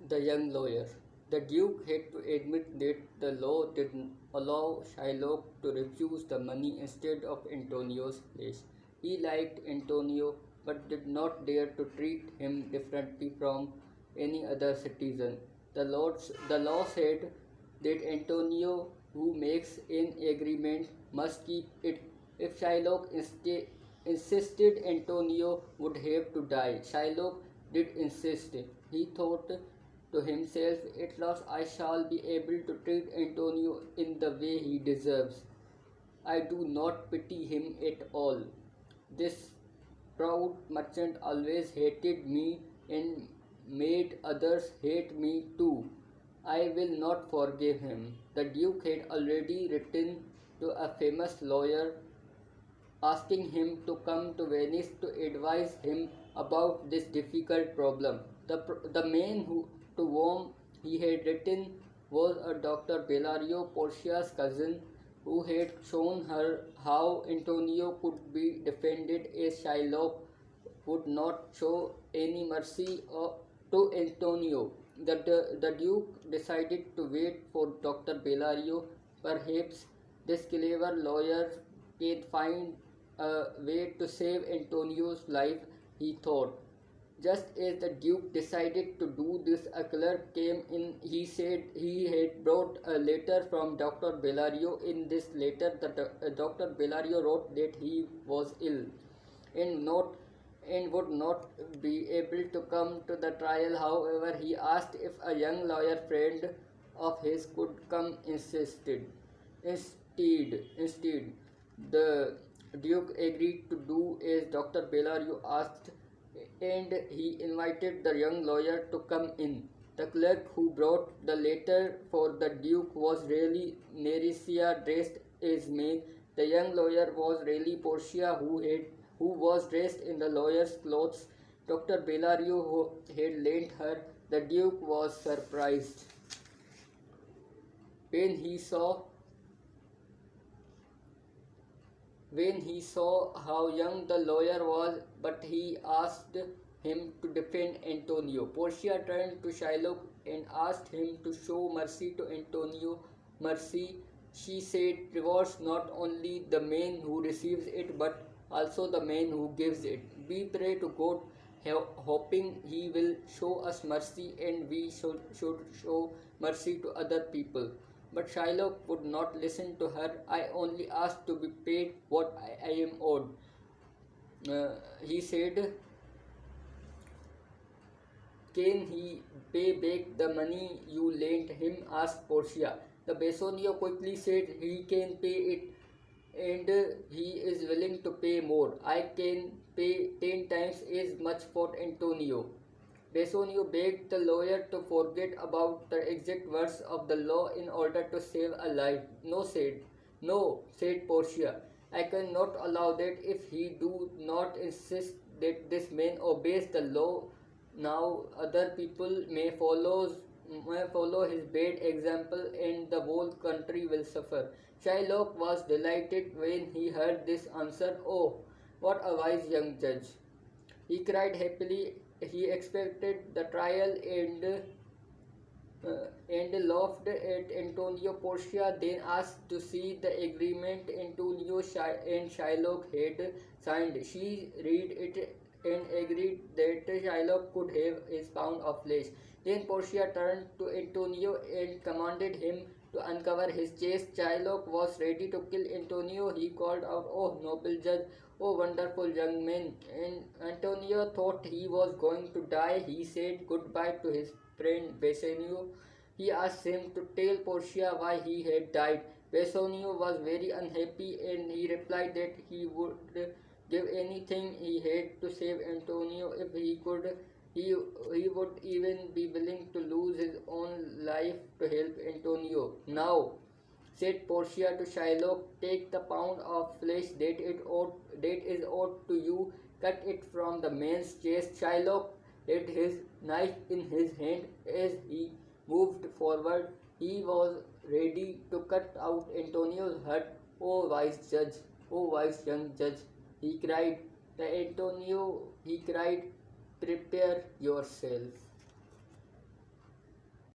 The young lawyer. The Duke had to admit that the law didn't allow Shylock to refuse the money instead of Antonio's place. He liked Antonio but did not dare to treat him differently from any other citizen. The law said that Antonio, who makes an agreement, must keep it. If Shylock insisted, Antonio would have to die. Shylock did insist. He thought to himself, at last I shall be able to treat Antonio in the way he deserves. I do not pity him at all. This proud merchant always hated me and made others hate me too. I will not forgive him. The Duke had already written to a famous lawyer asking him to come to Venice to advise him about this difficult problem. The man to whom he had written was a Dr. Bellario, Portia's cousin, who had shown her how Antonio could be defended as Shylock would not show any mercy to Antonio. The Duke decided to wait for Dr. Bellario. Perhaps this clever lawyer can find a way to save Antonio's life, he thought. Just as the Duke decided to do this, a clerk came in. He said he had brought a letter from Dr. Bellario. In this letter, Dr. Bellario wrote that he was ill and not and would not be able to come to the trial. However, he asked if a young lawyer friend of his could come instead. The Duke agreed to do as Dr. Bellario asked, and he invited the young lawyer to come in. The clerk who brought the letter for the Duke was really Nerissa dressed as maid. The young lawyer was really Portia who was dressed in the lawyer's clothes Dr. Bellario who had lent her. The Duke was surprised when he saw how young the lawyer was, but he asked him to defend Antonio. Portia turned to Shylock and asked him to show mercy to Antonio. Mercy, she said, rewards not only the man who receives it, but also the man who gives it. We pray to God, hoping He will show us mercy, and we should show mercy to other people. But Shylock would not listen to her. I only ask to be paid what I am owed. He said, can he pay back the money you lent him? Asked Portia. The Bassanio quickly said he can pay it and he is willing to pay more. I can pay 10 times as much for Antonio. Bassanio begged the lawyer to forget about the exact words of the law in order to save a life. No, said Portia. I cannot allow that if he do not insist that this man obeys the law. Now other people may follow his bad example and the whole country will suffer. Shylock was delighted when he heard this answer. Oh, what a wise young judge! He cried happily. He expected the trial and laughed at Antonio. Portia then asked to see the agreement Antonio and Shylock had signed. She read it and agreed that Shylock could have his pound of flesh. Then Portia turned to Antonio and commanded him to uncover his chest. Shylock was ready to kill Antonio. He called out, "Oh, noble judge! Oh, wonderful young man!" And Antonio thought he was going to die. He said goodbye to his friend Bassanio. He asked him to tell Portia why he had died. Bassanio was very unhappy and he replied that he would give anything he had to save Antonio if he could. He would even be willing to lose his own life to help Antonio. Now, said Portia to Shylock, take the pound of flesh that is owed to you, cut it from the man's chest. Shylock had his knife in his hand as he moved forward. He was ready to cut out Antonio's heart. Oh wise judge, oh wise young judge, he cried. He cried, prepare yourself.